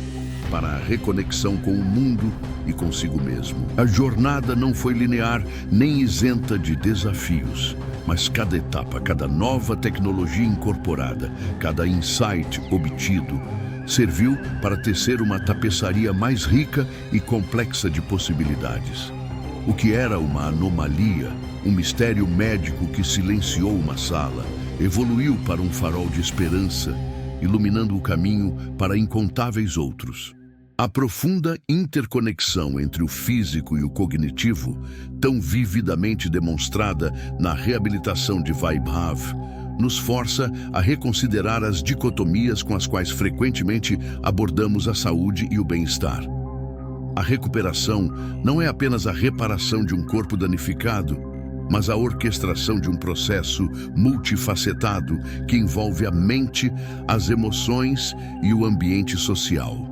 para a reconexão com o mundo e consigo mesmo. A jornada não foi linear nem isenta de desafios, mas cada etapa, cada nova tecnologia incorporada, cada insight obtido, serviu para tecer uma tapeçaria mais rica e complexa de possibilidades. O que era uma anomalia, um mistério médico que silenciou uma sala, evoluiu para um farol de esperança, iluminando o caminho para incontáveis outros. A profunda interconexão entre o físico e o cognitivo, tão vividamente demonstrada na reabilitação de Vaibhav, nos força a reconsiderar as dicotomias com as quais frequentemente abordamos a saúde e o bem-estar. A recuperação não é apenas a reparação de um corpo danificado, mas a orquestração de um processo multifacetado que envolve a mente, as emoções e o ambiente social.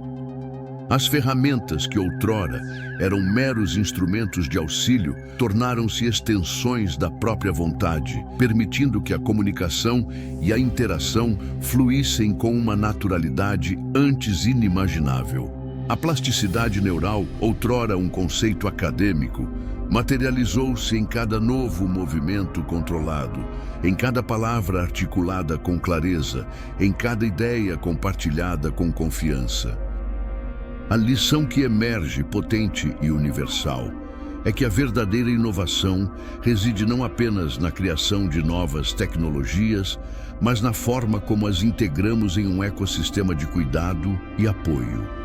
As ferramentas que outrora eram meros instrumentos de auxílio tornaram-se extensões da própria vontade, permitindo que a comunicação e a interação fluíssem com uma naturalidade antes inimaginável. A plasticidade neural, outrora um conceito acadêmico, materializou-se em cada novo movimento controlado, em cada palavra articulada com clareza, em cada ideia compartilhada com confiança. A lição que emerge potente e universal é que a verdadeira inovação reside não apenas na criação de novas tecnologias, mas na forma como as integramos em um ecossistema de cuidado e apoio.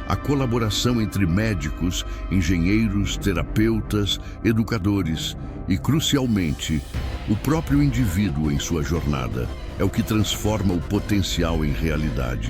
A colaboração entre médicos, engenheiros, terapeutas, educadores e, crucialmente, o próprio indivíduo em sua jornada é o que transforma o potencial em realidade.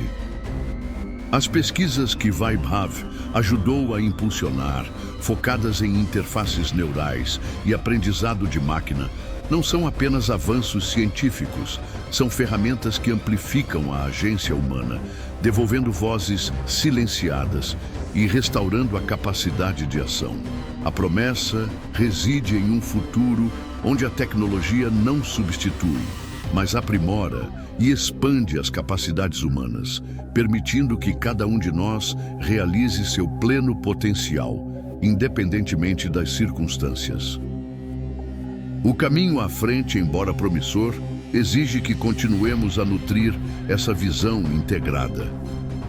As pesquisas que Vaibhav ajudou a impulsionar, focadas em interfaces neurais e aprendizado de máquina, não são apenas avanços científicos, são ferramentas que amplificam a agência humana, devolvendo vozes silenciadas e restaurando a capacidade de ação. A promessa reside em um futuro onde a tecnologia não substitui, mas aprimora e expande as capacidades humanas, permitindo que cada um de nós realize seu pleno potencial, independentemente das circunstâncias. O caminho à frente, embora promissor, exige que continuemos a nutrir essa visão integrada.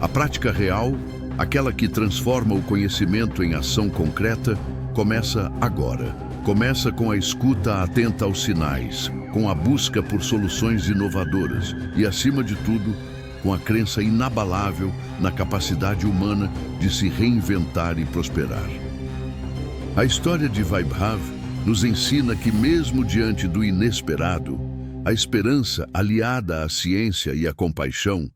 A prática real, aquela que transforma o conhecimento em ação concreta, começa agora. Começa com a escuta atenta aos sinais, com a busca por soluções inovadoras e, acima de tudo, com a crença inabalável na capacidade humana de se reinventar e prosperar. A história de Vaibhav nos ensina que, mesmo diante do inesperado, a esperança, aliada à ciência e à compaixão,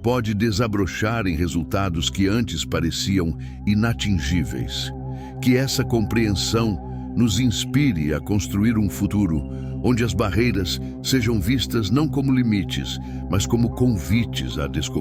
pode desabrochar em resultados que antes pareciam inatingíveis. Que essa compreensão nos inspire a construir um futuro onde as barreiras sejam vistas não como limites, mas como convites à descoberta.